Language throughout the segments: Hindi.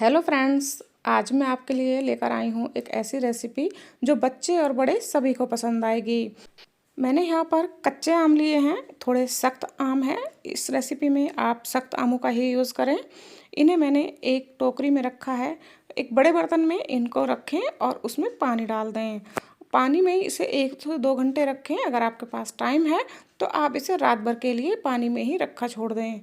हेलो फ्रेंड्स, आज मैं आपके लिए लेकर आई हूँ एक ऐसी रेसिपी जो बच्चे और बड़े सभी को पसंद आएगी। मैंने यहाँ पर कच्चे आम लिए हैं, थोड़े सख्त आम हैं। इस रेसिपी में आप सख्त आमों का ही यूज़ करें। इन्हें मैंने एक टोकरी में रखा है। एक बड़े बर्तन में इनको रखें और उसमें पानी डाल दें। पानी में इसे 1 से 2 घंटे रखें। अगर आपके पास टाइम है तो आप इसे रात भर के लिए पानी में ही रखा छोड़ दें।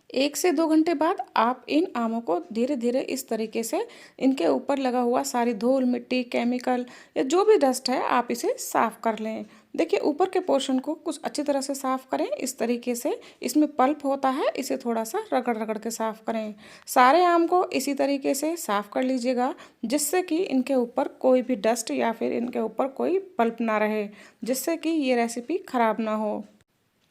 1 से 2 घंटे बाद आप इन आमों को धीरे धीरे इस तरीके से इनके ऊपर लगा हुआ सारी धूल मिट्टी केमिकल या जो भी डस्ट है आप इसे साफ़ कर लें। देखिए ऊपर के पोर्शन को कुछ अच्छी तरह से साफ़ करें। इस तरीके से इसमें पल्प होता है, इसे थोड़ा सा रगड़ रगड़ के साफ़ करें। सारे आम को इसी तरीके से साफ़ कर लीजिएगा जिससे कि इनके ऊपर कोई भी डस्ट या फिर इनके ऊपर कोई पल्प ना रहे, जिससे कि ये रेसिपी ख़राब ना हो।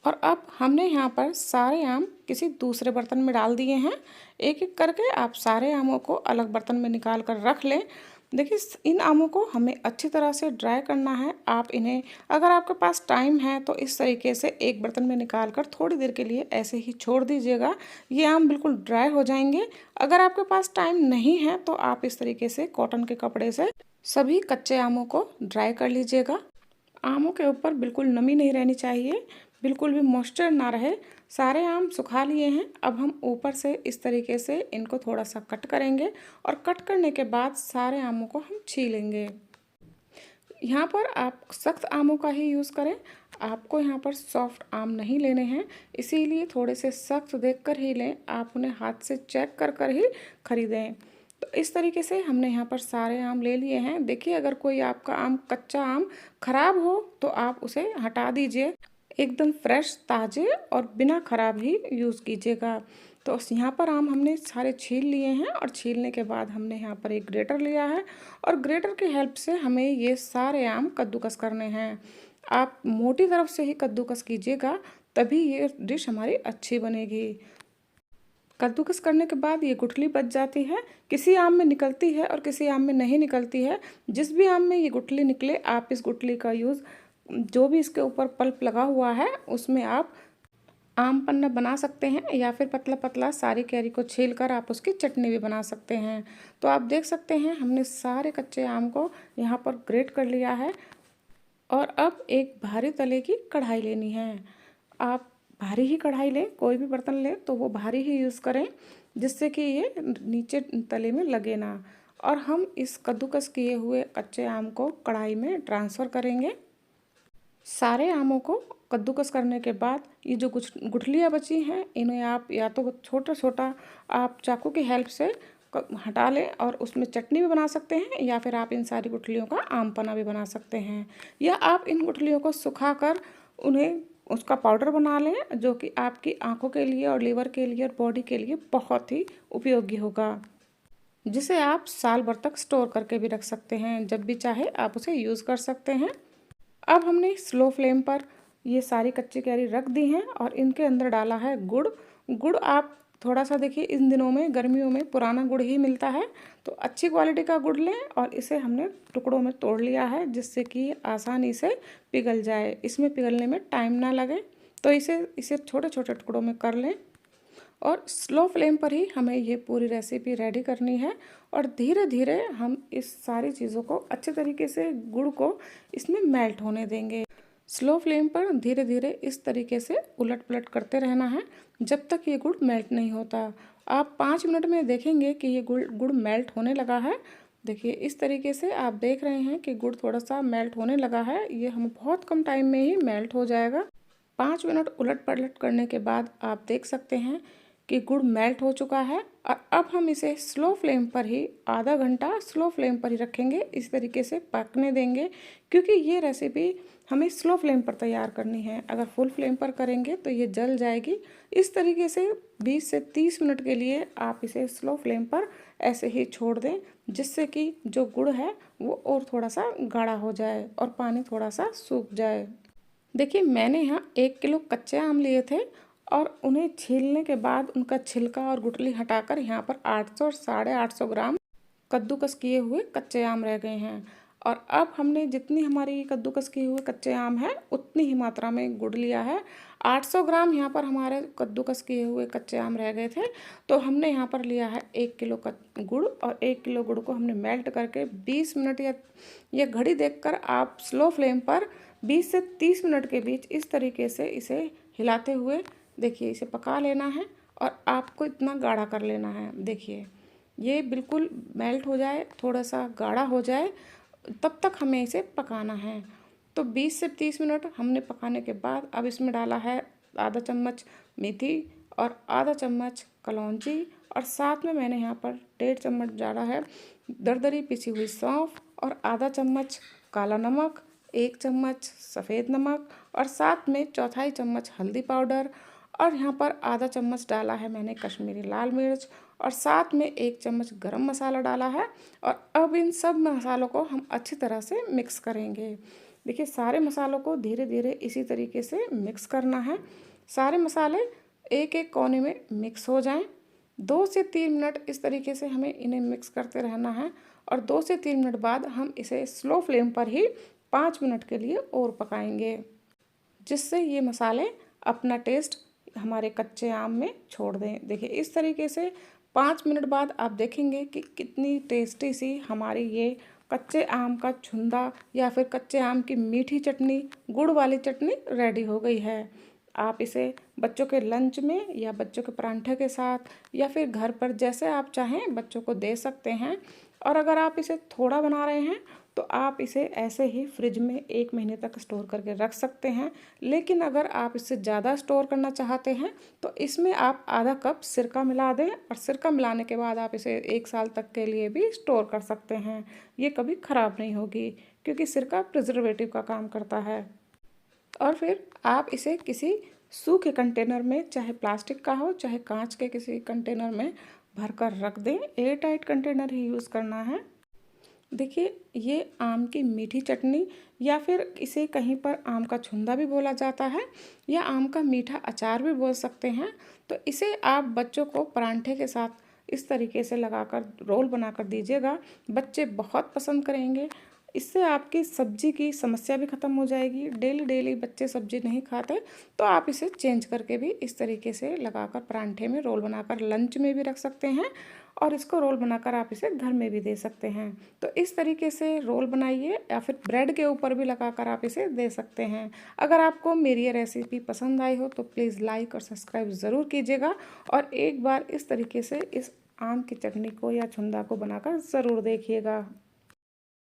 और अब हमने यहाँ पर सारे आम किसी दूसरे बर्तन में डाल दिए हैं। एक एक करके आप सारे आमों को अलग बर्तन में निकाल कर रख लें। देखिए इन आमों को हमें अच्छी तरह से ड्राई करना है। आप इन्हें, अगर आपके पास टाइम है तो इस तरीके से एक बर्तन में निकाल कर थोड़ी देर के लिए ऐसे ही छोड़ दीजिएगा। ये आम बिल्कुल ड्राई हो जाएंगे। अगर आपके पास टाइम नहीं है तो आप इस तरीके से कॉटन के कपड़े से सभी कच्चे आमों को ड्राई कर लीजिएगा। आमों के ऊपर बिल्कुल नमी नहीं रहनी चाहिए, बिल्कुल भी मॉइस्चर ना रहे। सारे आम सुखा लिए हैं। अब हम ऊपर से इस तरीके से इनको थोड़ा सा कट करेंगे और कट करने के बाद सारे आमों को हम छीलेंगे। यहाँ पर आप सख्त आमों का ही यूज़ करें। आपको यहाँ पर सॉफ्ट आम नहीं लेने हैं, इसीलिए थोड़े से सख्त देख कर ही लें। आप उन्हें हाथ से चेक कर कर ही ख़रीदें। तो इस तरीके से हमने यहाँ पर सारे आम ले लिए हैं। देखिए अगर कोई आपका आम कच्चा आम ख़राब हो तो आप उसे हटा दीजिए। एकदम फ्रेश ताज़े और बिना ख़राब ही यूज़ कीजिएगा। तो यहाँ पर आम हमने सारे छील लिए हैं और छीलने के बाद हमने यहाँ पर एक ग्रेटर लिया है और ग्रेटर की हेल्प से हमें ये सारे आम कद्दूकस करने हैं। आप मोटी तरफ से ही कद्दूकस कीजिएगा, तभी ये डिश हमारी अच्छी बनेगी। कद्दूकस करने के बाद ये गुठली बच जाती है। किसी आम में निकलती है और किसी आम में नहीं निकलती है। जिस भी आम में ये गुठली निकले आप इस गुठली का यूज़, जो भी इसके ऊपर पल्प लगा हुआ है उसमें आप आम पन्ना बना सकते हैं या फिर पतला पतला सारी कैरी को छील कर आप उसकी चटनी भी बना सकते हैं। तो आप देख सकते हैं हमने सारे कच्चे आम को यहाँ पर ग्रेट कर लिया है। और अब एक भारी तले की कढ़ाई लेनी है। आप भारी ही कढ़ाई लें, कोई भी बर्तन लें तो वो भारी ही यूज़ करें जिससे कि ये नीचे तले में लगे ना। और हम इस कद्दूकस किए हुए कच्चे आम को कढ़ाई में ट्रांसफ़र करेंगे। सारे आमों को कद्दूकस करने के बाद ये जो कुछ गुठलियाँ बची हैं इन्हें आप या तो छोटा छोटा आप चाकू की हेल्प से हटा लें और उसमें चटनी भी बना सकते हैं, या फिर आप इन सारी गुठलियों का आम पन्ना भी बना सकते हैं, या आप इन गुठलियों को सुखाकर उन्हें उसका पाउडर बना लें जो कि आपकी आँखों के लिए और लीवर के लिए और बॉडी के लिए बहुत ही उपयोगी होगा, जिसे आप साल भर तक स्टोर करके भी रख सकते हैं। जब भी चाहे आप उसे यूज़ कर सकते हैं। अब हमने स्लो फ्लेम पर ये सारी कच्ची कैरी रख दी हैं और इनके अंदर डाला है गुड़। गुड़ आप थोड़ा सा, देखिए इन दिनों में गर्मियों में पुराना गुड़ ही मिलता है, तो अच्छी क्वालिटी का गुड़ लें और इसे हमने टुकड़ों में तोड़ लिया है जिससे कि आसानी से पिघल जाए, इसमें पिघलने में टाइम ना लगे। तो इसे छोटे छोटे टुकड़ों में कर लें और स्लो फ्लेम पर ही हमें ये पूरी रेसिपी रेडी करनी है। और धीरे धीरे हम इस सारी चीज़ों को अच्छे तरीके से गुड़ को इसमें मेल्ट होने देंगे। स्लो फ्लेम पर धीरे धीरे इस तरीके से उलट पलट करते रहना है जब तक ये गुड़ मेल्ट नहीं होता। आप 5 मिनट में देखेंगे कि ये गुड़ मेल्ट होने लगा है। देखिए इस तरीके से आप देख रहे हैं कि गुड़ थोड़ा सा मेल्ट होने लगा है। ये हमें बहुत कम टाइम में ही मेल्ट हो जाएगा। 5 मिनट उलट पलट करने के बाद आप देख सकते हैं कि गुड़ मेल्ट हो चुका है। और अब हम इसे स्लो फ्लेम पर ही आधा घंटा स्लो फ्लेम पर ही रखेंगे, इस तरीके से पकने देंगे, क्योंकि ये रेसिपी हमें स्लो फ्लेम पर तैयार करनी है। अगर फुल फ्लेम पर करेंगे तो ये जल जाएगी। इस तरीके से 20 से 30 मिनट के लिए आप इसे स्लो फ्लेम पर ऐसे ही छोड़ दें, जिससे कि जो गुड़ है वो और थोड़ा सा गाढ़ा हो जाए और पानी थोड़ा सा सूख जाए। देखिए मैंने यहाँ 1 किलो कच्चे आम लिए थे और उन्हें छीलने के बाद उनका छिलका और गुठली हटाकर यहाँ पर 800 और 850 ग्राम कद्दूकस किए हुए कच्चे आम रह गए हैं। और अब हमने जितनी हमारी कद्दूकस किए हुए कच्चे आम है उतनी ही मात्रा में गुड़ लिया है। 800 ग्राम यहाँ पर हमारे कद्दूकस किए हुए कच्चे आम रह गए थे, तो हमने यहाँ पर लिया है 1 किलो गुड़, और 1 किलो गुड़ को हमने मेल्ट करके 20 मिनट या घड़ी देखकर आप स्लो फ्लेम पर 20 से 30 मिनट के बीच इस तरीके से इसे हिलाते हुए देखिए इसे पका लेना है। और आपको इतना गाढ़ा कर लेना है, देखिए ये बिल्कुल मेल्ट हो जाए, थोड़ा सा गाढ़ा हो जाए, तब तक हमें इसे पकाना है। तो 20 से 30 मिनट हमने पकाने के बाद अब इसमें डाला है आधा चम्मच मेथी और आधा चम्मच कलौंजी, और साथ में मैंने यहाँ पर 1.5 चम्मच डाला है दरदरी पिसी हुई सौंफ, और आधा चम्मच काला नमक, 1 चम्मच सफ़ेद नमक, और साथ में चौथाई चम्मच हल्दी पाउडर, और यहाँ पर आधा चम्मच डाला है मैंने कश्मीरी लाल मिर्च, और साथ में 1 चम्मच गरम मसाला डाला है। और अब इन सब मसालों को हम अच्छी तरह से मिक्स करेंगे। देखिए सारे मसालों को धीरे धीरे इसी तरीके से मिक्स करना है। सारे मसाले एक एक कोने में मिक्स हो जाएं। 2 से 3 मिनट इस तरीके से हमें इन्हें मिक्स करते रहना है, और 2 से 3 मिनट बाद हम इसे स्लो फ्लेम पर ही 5 मिनट के लिए और पकाएंगे, जिससे ये मसाले अपना टेस्ट हमारे कच्चे आम में छोड़ दें। देखिए इस तरीके से 5 मिनट बाद आप देखेंगे कि कितनी टेस्टी सी हमारी ये कच्चे आम का छुंदा या फिर कच्चे आम की मीठी चटनी, गुड़ वाली चटनी रेडी हो गई है। आप इसे बच्चों के लंच में या बच्चों के परांठे के साथ या फिर घर पर जैसे आप चाहें बच्चों को दे सकते हैं। और अगर आप इसे थोड़ा बना रहे हैं तो आप इसे ऐसे ही फ्रिज में 1 महीने तक स्टोर करके रख सकते हैं। लेकिन अगर आप इससे ज़्यादा स्टोर करना चाहते हैं तो इसमें आप आधा कप सिरका मिला दें, और सिरका मिलाने के बाद आप इसे 1 साल तक के लिए भी स्टोर कर सकते हैं। ये कभी ख़राब नहीं होगी, क्योंकि सिरका प्रिजर्वेटिव का काम करता है। और फिर आप इसे किसी सूखे कंटेनर में, चाहे प्लास्टिक का हो चाहे कांच के किसी कंटेनर में, भर कर रख दें। एयर टाइट कंटेनर ही यूज़ करना है। देखिए ये आम की मीठी चटनी, या फिर इसे कहीं पर आम का छुंदा भी बोला जाता है, या आम का मीठा अचार भी बोल सकते हैं। तो इसे आप बच्चों को परांठे के साथ इस तरीके से लगाकर रोल बनाकर दीजिएगा, बच्चे बहुत पसंद करेंगे। इससे आपकी सब्जी की समस्या भी ख़त्म हो जाएगी। डेली डेली बच्चे सब्जी नहीं खाते, तो आप इसे चेंज करके भी इस तरीके से लगाकर परांठे में रोल बनाकर लंच में भी रख सकते हैं, और इसको रोल बनाकर आप इसे घर में भी दे सकते हैं। तो इस तरीके से रोल बनाइए, या फिर ब्रेड के ऊपर भी लगाकर आप इसे दे सकते हैं। अगर आपको मेरी ये रेसिपी पसंद आई हो तो प्लीज़ लाइक और सब्सक्राइब ज़रूर कीजिएगा, और एक बार इस तरीके से इस आम की चटनी को या छुंदा को बनाकर ज़रूर देखिएगा।